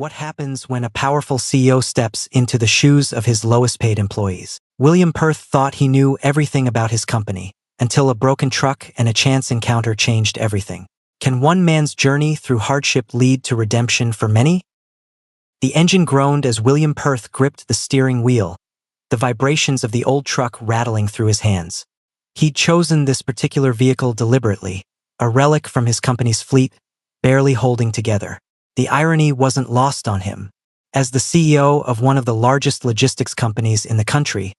What happens when a powerful CEO steps into the shoes of his lowest-paid employees? William Perth thought he knew everything about his company, until a broken truck and a chance encounter changed everything. Can one man's journey through hardship lead to redemption for many? The engine groaned as William Perth gripped the steering wheel, the vibrations of the old truck rattling through his hands. He'd chosen this particular vehicle deliberately, a relic from his company's fleet, barely holding together. The irony wasn't lost on him. As the CEO of one of the largest logistics companies in the country,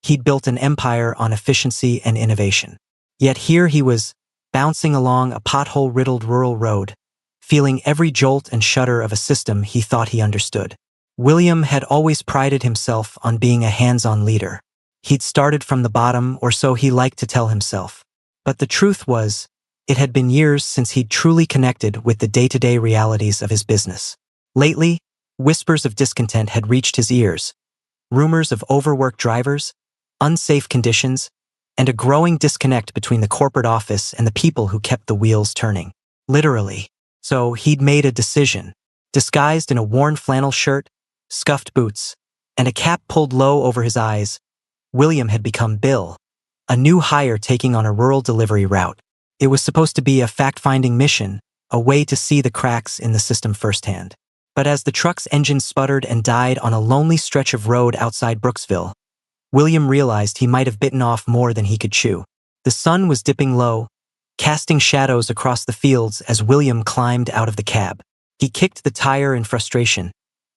he'd built an empire on efficiency and innovation. Yet here he was, bouncing along a pothole-riddled rural road, feeling every jolt and shudder of a system he thought he understood. William had always prided himself on being a hands-on leader. He'd started from the bottom, or so he liked to tell himself. But the truth was, it had been years since he'd truly connected with the day-to-day realities of his business. Lately, whispers of discontent had reached his ears, rumors of overworked drivers, unsafe conditions, and a growing disconnect between the corporate office and the people who kept the wheels turning. Literally. So he'd made a decision. Disguised in a worn flannel shirt, scuffed boots, and a cap pulled low over his eyes, William had become Bill, a new hire taking on a rural delivery route. It was supposed to be a fact-finding mission, a way to see the cracks in the system firsthand. But as the truck's engine sputtered and died on a lonely stretch of road outside Brooksville, William realized he might have bitten off more than he could chew. The sun was dipping low, casting shadows across the fields as William climbed out of the cab. He kicked the tire in frustration,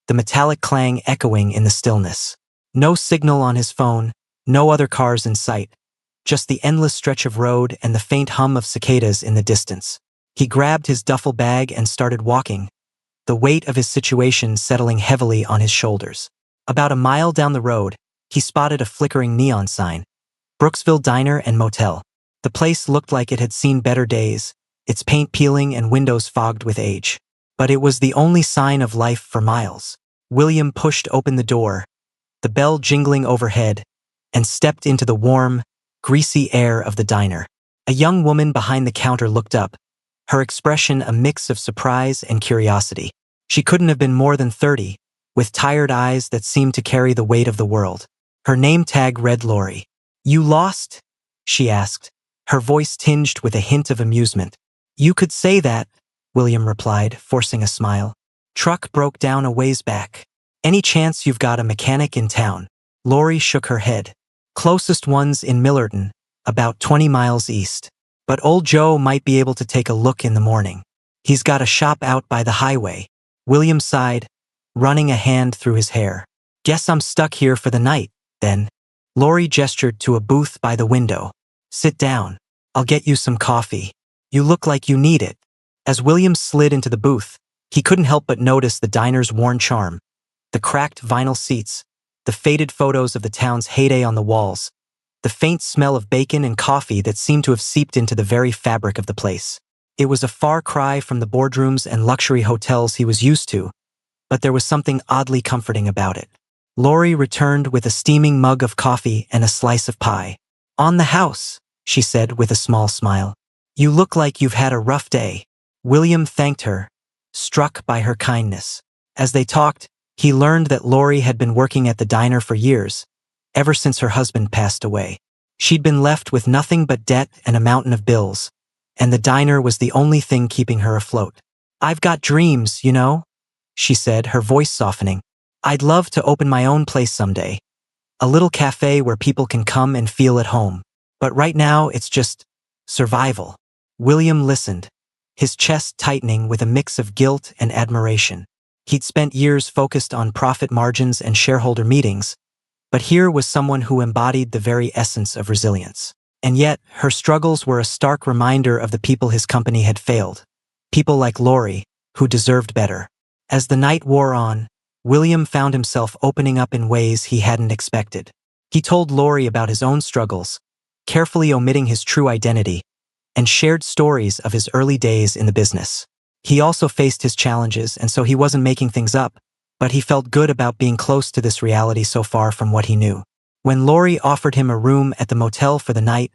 the metallic clang echoing in the stillness. No signal on his phone, no other cars in sight. Just the endless stretch of road and the faint hum of cicadas in the distance. He grabbed his duffel bag and started walking, the weight of his situation settling heavily on his shoulders. About a mile down the road, he spotted a flickering neon sign, Brooksville Diner and Motel. The place looked like it had seen better days, its paint peeling and windows fogged with age. But it was the only sign of life for miles. William pushed open the door, the bell jingling overhead, and stepped into the warm, greasy air of the diner. A young woman behind the counter looked up, her expression a mix of surprise and curiosity. She couldn't have been more than 30, with tired eyes that seemed to carry the weight of the world. Her name tag read Lori. "You lost?" she asked, her voice tinged with a hint of amusement. "You could say that," William replied, forcing a smile. "Truck broke down a ways back. Any chance you've got a mechanic in town?" Lori shook her head. "Closest one's in Millerton, about 20 miles east. But old Joe might be able to take a look in the morning. He's got a shop out by the highway." William sighed, running a hand through his hair. "Guess I'm stuck here for the night, then." Lori gestured to a booth by the window. "Sit down. I'll get you some coffee. You look like you need it." As William slid into the booth, he couldn't help but notice the diner's worn charm, the cracked vinyl seats, the faded photos of the town's heyday on the walls, the faint smell of bacon and coffee that seemed to have seeped into the very fabric of the place. It was a far cry from the boardrooms and luxury hotels he was used to, but there was something oddly comforting about it. Lori returned with a steaming mug of coffee and a slice of pie. "On the house," she said with a small smile. "You look like you've had a rough day." William thanked her, struck by her kindness. As they talked, he learned that Lori had been working at the diner for years, ever since her husband passed away. She'd been left with nothing but debt and a mountain of bills, and the diner was the only thing keeping her afloat. "I've got dreams, you know," she said, her voice softening. "I'd love to open my own place someday. A little cafe where people can come and feel at home. But right now it's just survival." William listened, his chest tightening with a mix of guilt and admiration. He'd spent years focused on profit margins and shareholder meetings, but here was someone who embodied the very essence of resilience. And yet, her struggles were a stark reminder of the people his company had failed. People like Lori, who deserved better. As the night wore on, William found himself opening up in ways he hadn't expected. He told Lori about his own struggles, carefully omitting his true identity, and shared stories of his early days in the business. He also faced his challenges, and so he wasn't making things up, but he felt good about being close to this reality so far from what he knew. When Lori offered him a room at the motel for the night,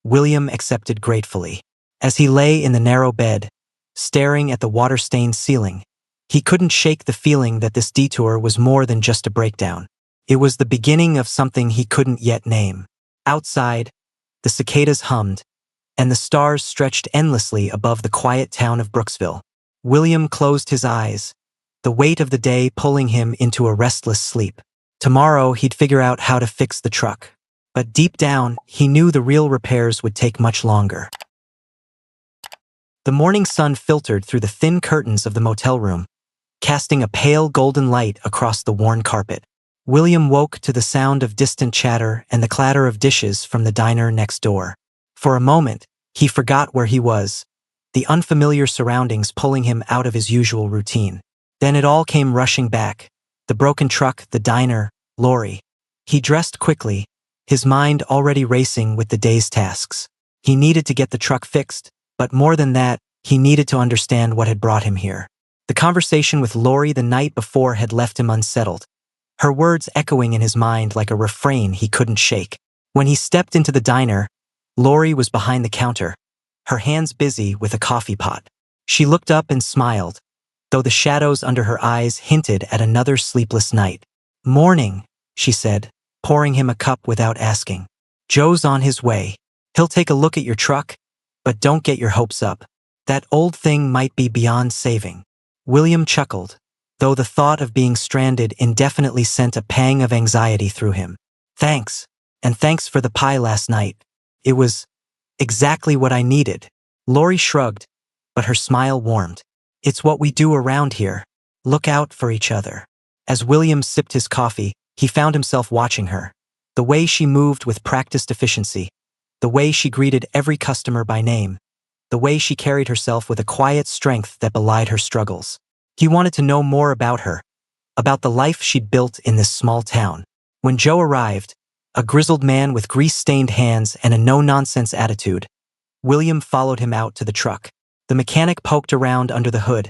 William accepted gratefully. As he lay in the narrow bed, staring at the water-stained ceiling, He couldn't shake the feeling that this detour was more than just a breakdown. It was the beginning of something he couldn't yet name. Outside, the cicadas hummed, and the stars stretched endlessly above the quiet town of Brooksville. William closed his eyes, the weight of the day pulling him into a restless sleep. Tomorrow he'd figure out how to fix the truck. But deep down, he knew the real repairs would take much longer. The morning sun filtered through the thin curtains of the motel room, casting a pale golden light across the worn carpet. William woke to the sound of distant chatter and the clatter of dishes from the diner next door. For a moment, he forgot where he was, the unfamiliar surroundings pulling him out of his usual routine. Then it all came rushing back. The broken truck, the diner, Lori. He dressed quickly, his mind already racing with the day's tasks. He needed to get the truck fixed, but more than that, he needed to understand what had brought him here. The conversation with Lori the night before had left him unsettled, her words echoing in his mind like a refrain he couldn't shake. When he stepped into the diner, Lori was behind the counter, her hands busy with a coffee pot. She looked up and smiled, though the shadows under her eyes hinted at another sleepless night. "Morning," she said, pouring him a cup without asking. "Joe's on his way. He'll take a look at your truck, but don't get your hopes up. That old thing might be beyond saving." William chuckled, though the thought of being stranded indefinitely sent a pang of anxiety through him. "Thanks, and thanks for the pie last night. It was exactly what I needed." Lori shrugged, but her smile warmed. "It's what we do around here. Look out for each other." As William sipped his coffee, he found himself watching her. The way she moved with practiced efficiency, the way she greeted every customer by name, the way she carried herself with a quiet strength that belied her struggles. He wanted to know more about her, about the life she'd built in this small town. When Joe arrived, a grizzled man with grease-stained hands and a no-nonsense attitude, William followed him out to the truck. The mechanic poked around under the hood,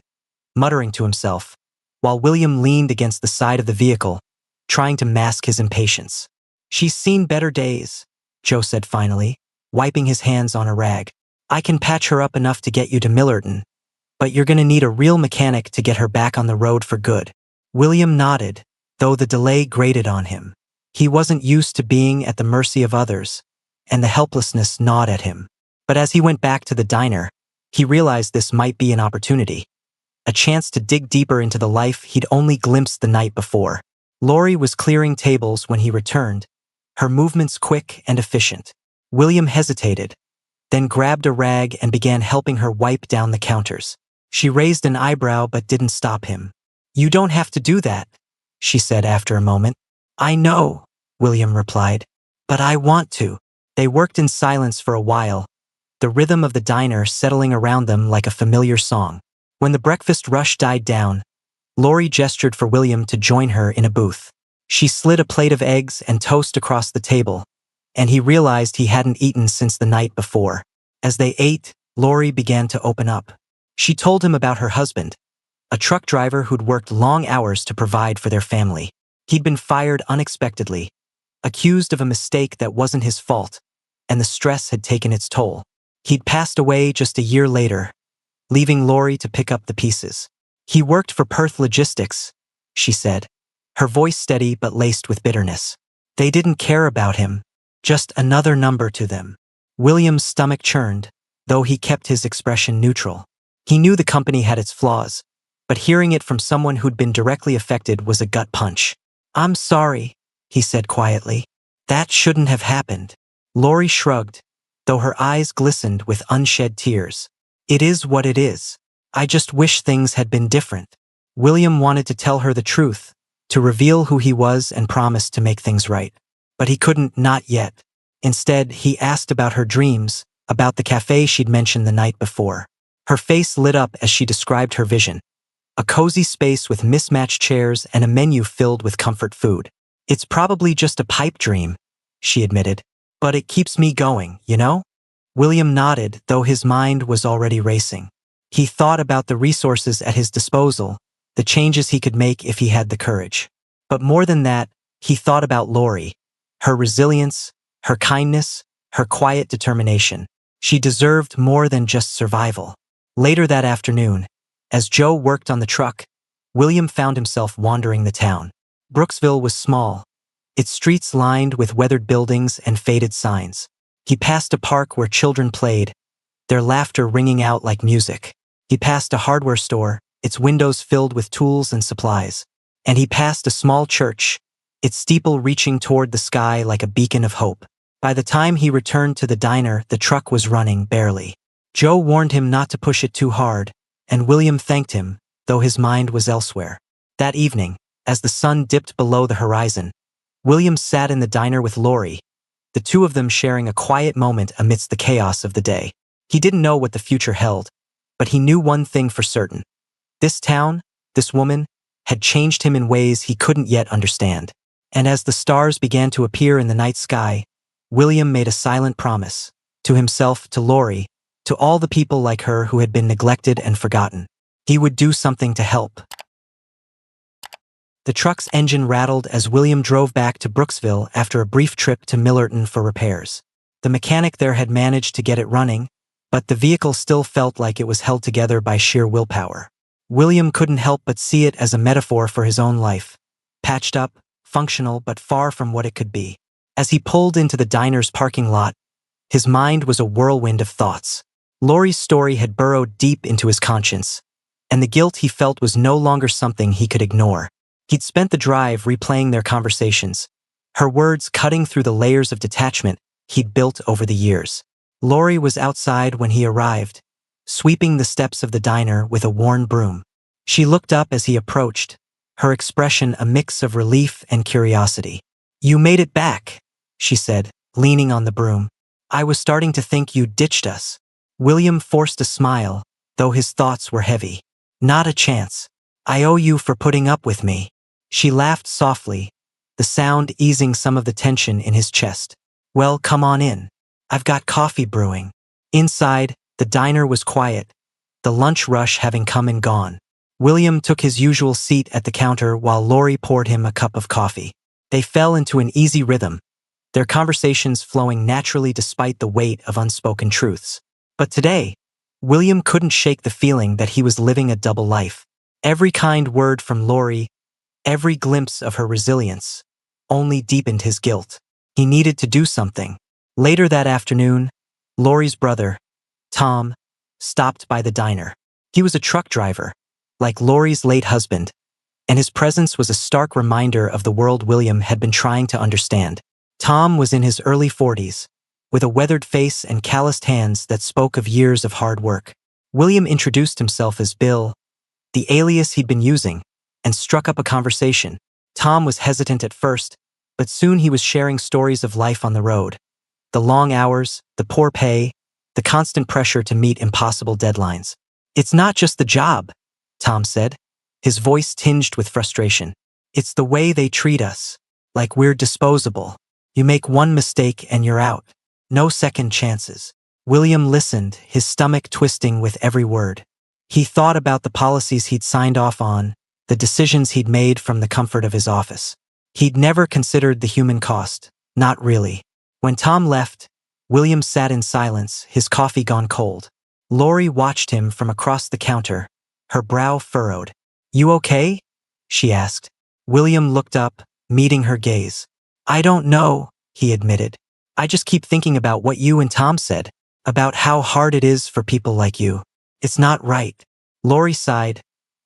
muttering to himself, while William leaned against the side of the vehicle, trying to mask his impatience. "She's seen better days," Joe said finally, wiping his hands on a rag. "I can patch her up enough to get you to Millerton, but you're gonna need a real mechanic to get her back on the road for good." William nodded, though the delay grated on him. He wasn't used to being at the mercy of others, and the helplessness gnawed at him. But as he went back to the diner, he realized this might be an opportunity, a chance to dig deeper into the life he'd only glimpsed the night before. Lori was clearing tables when he returned, her movements quick and efficient. William hesitated, then grabbed a rag and began helping her wipe down the counters. She raised an eyebrow but didn't stop him. "You don't have to do that," she said after a moment. "I know," William replied, "but I want to." They worked in silence for a while, the rhythm of the diner settling around them like a familiar song. When the breakfast rush died down, Lori gestured for William to join her in a booth. She slid a plate of eggs and toast across the table, and he realized he hadn't eaten since the night before. As they ate, Lori began to open up. She told him about her husband, a truck driver who'd worked long hours to provide for their family. He'd been fired unexpectedly, accused of a mistake that wasn't his fault, and the stress had taken its toll. He'd passed away just a year later, leaving Lori to pick up the pieces. "He worked for Perth Logistics," she said, her voice steady but laced with bitterness. "They didn't care about him, just another number to them." William's stomach churned, though he kept his expression neutral. He knew the company had its flaws, but hearing it from someone who'd been directly affected was a gut punch. "I'm sorry," he said quietly. "That shouldn't have happened." Lori shrugged, though her eyes glistened with unshed tears. "It is what it is. I just wish things had been different." William wanted to tell her the truth, to reveal who he was and promise to make things right. But he couldn't, not yet. Instead, he asked about her dreams, about the cafe she'd mentioned the night before. Her face lit up as she described her vision. A cozy space with mismatched chairs and a menu filled with comfort food. "It's probably just a pipe dream," she admitted, "but it keeps me going, you know?" William nodded, though his mind was already racing. He thought about the resources at his disposal, the changes he could make if he had the courage. But more than that, he thought about Lori, her resilience, her kindness, her quiet determination. She deserved more than just survival. Later that afternoon, as Joe worked on the truck, William found himself wandering the town. Brooksville was small, its streets lined with weathered buildings and faded signs. He passed a park where children played, their laughter ringing out like music. He passed a hardware store, its windows filled with tools and supplies. And he passed a small church, its steeple reaching toward the sky like a beacon of hope. By the time he returned to the diner, the truck was running barely. Joe warned him not to push it too hard, and William thanked him, though his mind was elsewhere. That evening, as the sun dipped below the horizon, William sat in the diner with Lori, the two of them sharing a quiet moment amidst the chaos of the day. He didn't know what the future held, but he knew one thing for certain. This town, this woman, had changed him in ways he couldn't yet understand. And as the stars began to appear in the night sky, William made a silent promise, to himself, to Lori, to all the people like her who had been neglected and forgotten. He would do something to help. The truck's engine rattled as William drove back to Brooksville after a brief trip to Millerton for repairs. The mechanic there had managed to get it running, but the vehicle still felt like it was held together by sheer willpower. William couldn't help but see it as a metaphor for his own life. Patched up, functional but far from what it could be. As he pulled into the diner's parking lot, his mind was a whirlwind of thoughts. Lori's story had burrowed deep into his conscience, and the guilt he felt was no longer something he could ignore. He'd spent the drive replaying their conversations, her words cutting through the layers of detachment he'd built over the years. Lori was outside when he arrived, sweeping the steps of the diner with a worn broom. She looked up as he approached, her expression a mix of relief and curiosity. "You made it back," she said, leaning on the broom. "I was starting to think you'd ditched us." William forced a smile, though his thoughts were heavy. "Not a chance. I owe you for putting up with me." She laughed softly, the sound easing some of the tension in his chest. "Well, come on in. I've got coffee brewing." Inside, the diner was quiet, the lunch rush having come and gone. William took his usual seat at the counter while Lori poured him a cup of coffee. They fell into an easy rhythm, their conversations flowing naturally despite the weight of unspoken truths. But today, William couldn't shake the feeling that he was living a double life. Every kind word from Lori, every glimpse of her resilience, only deepened his guilt. He needed to do something. Later that afternoon, Lori's brother, Tom, stopped by the diner. He was a truck driver, like Lori's late husband, and his presence was a stark reminder of the world William had been trying to understand. Tom was in his early 40s, with a weathered face and calloused hands that spoke of years of hard work. William introduced himself as Bill, the alias he'd been using, and struck up a conversation. Tom was hesitant at first, but soon he was sharing stories of life on the road. The long hours, the poor pay, the constant pressure to meet impossible deadlines. "It's not just the job," Tom said, his voice tinged with frustration. "It's the way they treat us, like we're disposable. You make one mistake and you're out. No second chances." William listened, his stomach twisting with every word. He thought about the policies he'd signed off on, the decisions he'd made from the comfort of his office. He'd never considered the human cost, not really. When Tom left, William sat in silence, his coffee gone cold. Lori watched him from across the counter, her brow furrowed. "You okay?" she asked. William looked up, meeting her gaze. "I don't know," he admitted. "I just keep thinking about what you and Tom said, about how hard it is for people like you. It's not right." Lori sighed,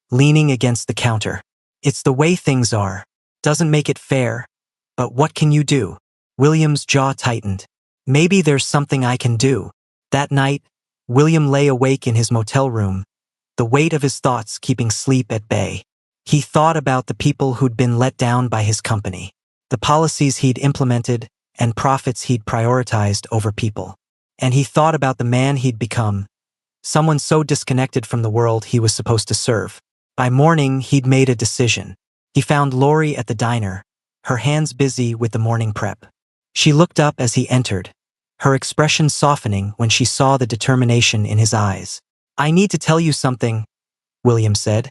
leaning against the counter. "It's the way things are. Doesn't make it fair. But what can you do?" William's jaw tightened. "Maybe there's something I can do." That night, William lay awake in his motel room, the weight of his thoughts keeping sleep at bay. He thought about the people who'd been let down by his company, the policies he'd implemented, and profits he'd prioritized over people. And he thought about the man he'd become, someone so disconnected from the world he was supposed to serve. By morning, he'd made a decision. He found Lori at the diner, her hands busy with the morning prep. She looked up as he entered, her expression softening when she saw the determination in his eyes. "I need to tell you something," William said,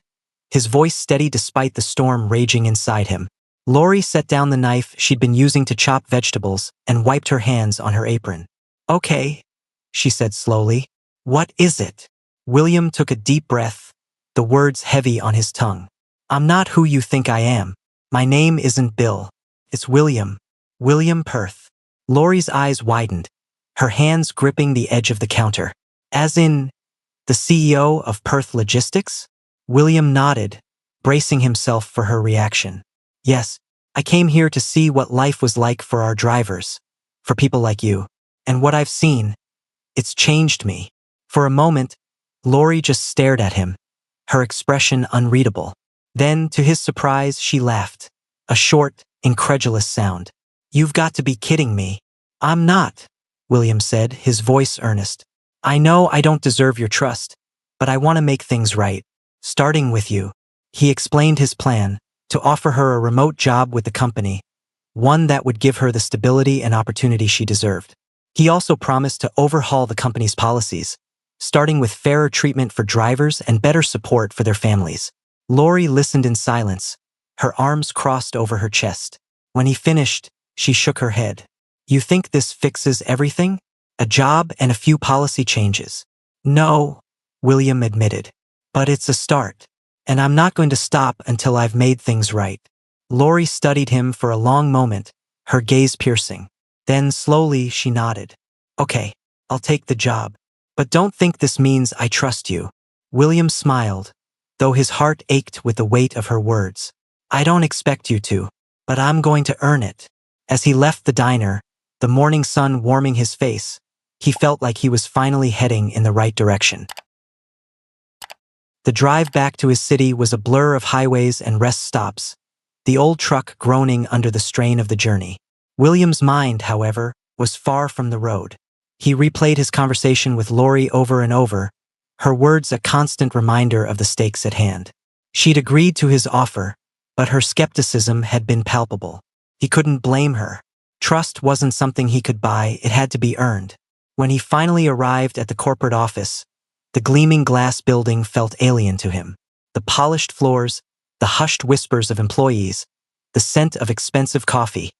his voice steady despite the storm raging inside him. Lori set down the knife she'd been using to chop vegetables and wiped her hands on her apron. "Okay," she said slowly. "What is it?" William took a deep breath, the words heavy on his tongue. I'm not who you think I am. My name isn't Bill. It's William. William Perth. Lori's eyes widened, her hands gripping the edge of the counter. As in, the CEO of Perth Logistics? William nodded, bracing himself for her reaction. Yes, I came here to see what life was like for our drivers, for people like you. And what I've seen, it's changed me. For a moment, Lori just stared at him, her expression unreadable. Then, to his surprise, she laughed. A short, incredulous sound. You've got to be kidding me. I'm not, William said, his voice earnest. I know I don't deserve your trust, but I want to make things right. Starting with you. He explained his plan, to offer her a remote job with the company, one that would give her the stability and opportunity she deserved. He also promised to overhaul the company's policies, starting with fairer treatment for drivers and better support for their families. Lori listened in silence, her arms crossed over her chest. When he finished, she shook her head. You think this fixes everything? A job and a few policy changes? No, William admitted. But it's a start. And I'm not going to stop until I've made things right. Lori studied him for a long moment, her gaze piercing. Then slowly she nodded. Okay, I'll take the job. But don't think this means I trust you. William smiled, though his heart ached with the weight of her words. I don't expect you to, but I'm going to earn it. As he left the diner, the morning sun warming his face, he felt like he was finally heading in the right direction. The drive back to his city was a blur of highways and rest stops, the old truck groaning under the strain of the journey. William's mind, however, was far from the road. He replayed his conversation with Lori over and over, her words a constant reminder of the stakes at hand. She'd agreed to his offer, but her skepticism had been palpable. He couldn't blame her. Trust wasn't something he could buy, it had to be earned. When he finally arrived at the corporate office, the gleaming glass building felt alien to him. The polished floors, the hushed whispers of employees, the scent of expensive coffee.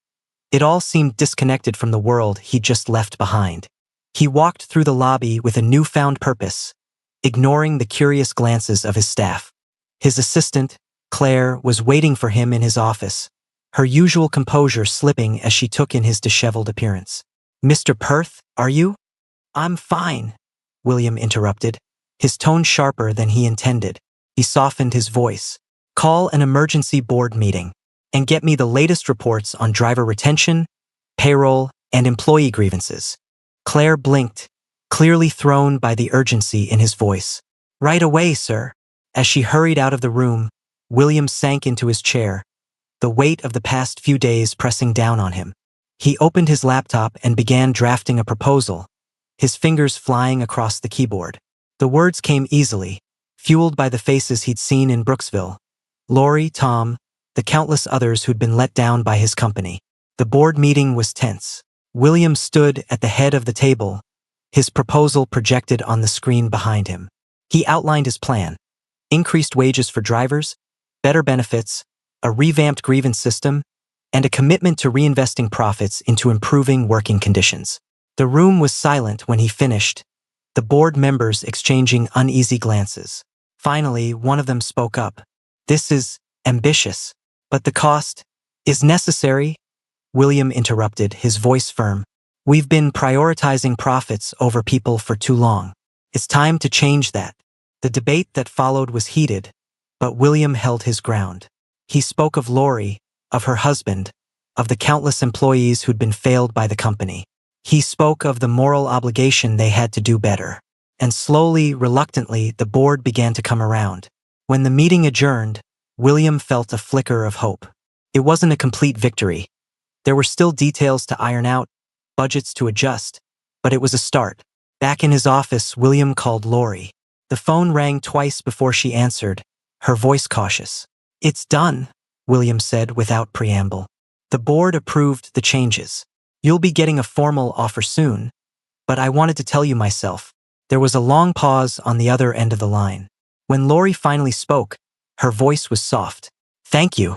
It all seemed disconnected from the world he'd just left behind. He walked through the lobby with a newfound purpose, ignoring the curious glances of his staff. His assistant, Claire, was waiting for him in his office, her usual composure slipping as she took in his disheveled appearance. Mr. Perth, are you? I'm fine, William interrupted, his tone sharper than he intended. He softened his voice. Call an emergency board meeting and get me the latest reports on driver retention, payroll, and employee grievances. Claire blinked, clearly thrown by the urgency in his voice. Right away, sir. As she hurried out of the room, William sank into his chair, the weight of the past few days pressing down on him. He opened his laptop and began drafting a proposal, his fingers flying across the keyboard. The words came easily, fueled by the faces he'd seen in Brooksville. Lori, Tom, the countless others who'd been let down by his company. The board meeting was tense. William stood at the head of the table, his proposal projected on the screen behind him. He outlined his plan: increased wages for drivers, better benefits, a revamped grievance system, and a commitment to reinvesting profits into improving working conditions. The room was silent when he finished, the board members exchanging uneasy glances. Finally, one of them spoke up. This is ambitious, but the cost is necessary, William interrupted, his voice firm. We've been prioritizing profits over people for too long. It's time to change that. The debate that followed was heated, but William held his ground. He spoke of Lori, of her husband, of the countless employees who'd been failed by the company. He spoke of the moral obligation they had to do better. And slowly, reluctantly, the board began to come around. When the meeting adjourned, William felt a flicker of hope. It wasn't a complete victory. There were still details to iron out, budgets to adjust, but it was a start. Back in his office, William called Lori. The phone rang twice before she answered, her voice cautious. It's done, William said without preamble. The board approved the changes. You'll be getting a formal offer soon, but I wanted to tell you myself. There was a long pause on the other end of the line. When Lori finally spoke, her voice was soft. Thank you.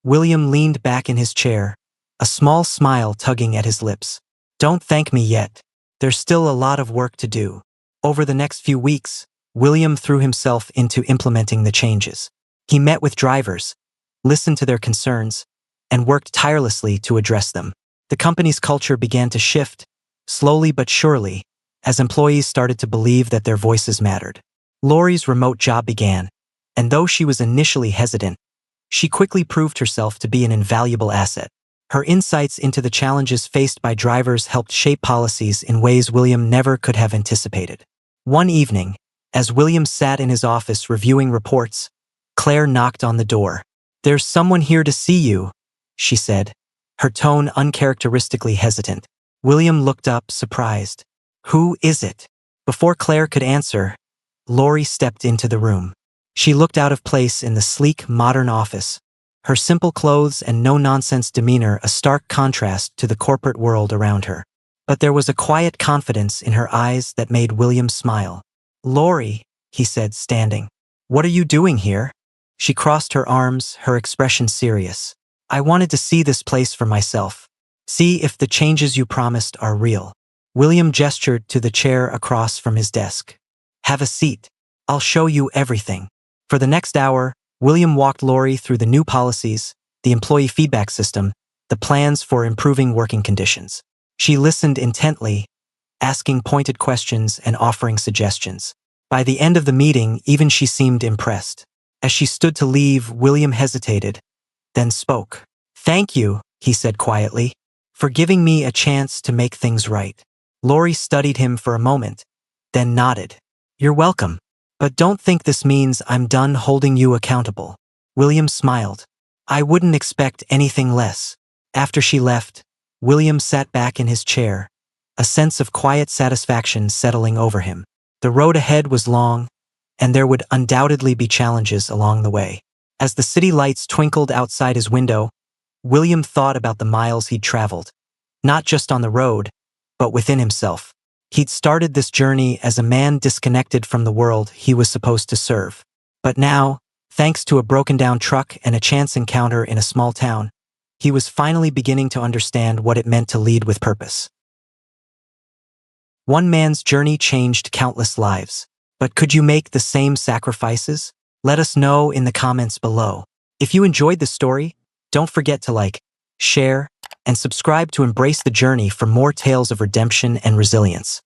William leaned back in his chair, a small smile tugging at his lips. Don't thank me yet. There's still a lot of work to do. Over the next few weeks, William threw himself into implementing the changes. He met with drivers, listened to their concerns, and worked tirelessly to address them. The company's culture began to shift, slowly but surely, as employees started to believe that their voices mattered. Lori's remote job began, and though she was initially hesitant, she quickly proved herself to be an invaluable asset. Her insights into the challenges faced by drivers helped shape policies in ways William never could have anticipated. One evening, as William sat in his office reviewing reports, Claire knocked on the door. "There's someone here to see you," she said, her tone uncharacteristically hesitant. William looked up, surprised. "Who is it?" Before Claire could answer, Lori stepped into the room. She looked out of place in the sleek, modern office, her simple clothes and no-nonsense demeanor a stark contrast to the corporate world around her. But there was a quiet confidence in her eyes that made William smile. "Lori," he said, standing. "What are you doing here?" She crossed her arms, her expression serious. "I wanted to see this place for myself. See if the changes you promised are real." William gestured to the chair across from his desk. "Have a seat. I'll show you everything." For the next hour, William walked Lori through the new policies, the employee feedback system, the plans for improving working conditions. She listened intently, asking pointed questions and offering suggestions. By the end of the meeting, even she seemed impressed. As she stood to leave, William hesitated, then spoke. "Thank you," he said quietly, "for giving me a chance to make things right." Lori studied him for a moment, then nodded. "You're welcome. But don't think this means I'm done holding you accountable." William smiled. "I wouldn't expect anything less." After she left, William sat back in his chair, a sense of quiet satisfaction settling over him. The road ahead was long, and there would undoubtedly be challenges along the way. As the city lights twinkled outside his window, William thought about the miles he'd traveled, not just on the road, but within himself. He'd started this journey as a man disconnected from the world he was supposed to serve. But now, thanks to a broken-down truck and a chance encounter in a small town, he was finally beginning to understand what it meant to lead with purpose. One man's journey changed countless lives. But could you make the same sacrifices? Let us know in the comments below. If you enjoyed this story, don't forget to like, share, and subscribe to embrace the journey for more tales of redemption and resilience.